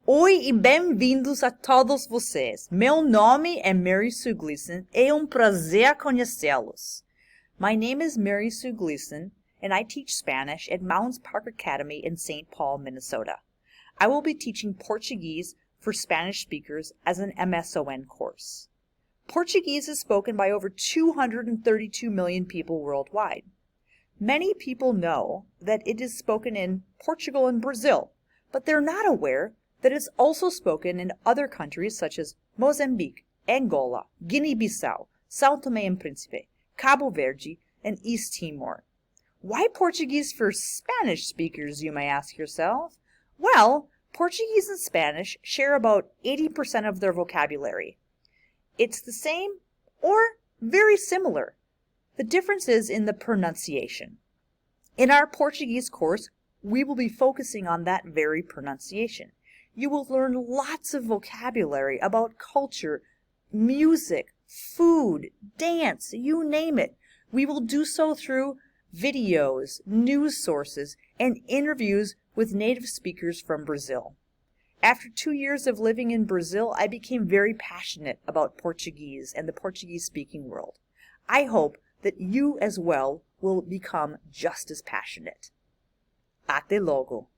Oi e bem-vindos a todos vocês. Meu nome é Mary Sue Gleason. É prazer conhecê-los. My name is Mary Sue Gleason, and I teach Spanish at Mounds Park Academy in St. Paul, Minnesota. I will be teaching Portuguese for Spanish speakers as an MSON course. Portuguese is spoken by over 232 million people worldwide. Many people know that it is spoken in Portugal and Brazil, but they're not aware that it's also spoken in other countries such as Mozambique, Angola, Guinea-Bissau, São Tomé and Príncipe, Cabo Verde, and East Timor. Why Portuguese for Spanish speakers, you may ask yourself? Well, Portuguese and Spanish share about 80% of their vocabulary. It's the same or very similar. The difference is in the pronunciation. In our Portuguese course, we will be focusing on that very pronunciation. You will learn lots of vocabulary about culture, music, food, dance, you name it. We will do so through videos, news sources, and interviews with native speakers from Brazil. After 2 years of living in Brazil, I became very passionate about Portuguese and the Portuguese-speaking world. I hope that you as well will become just as passionate. Até logo!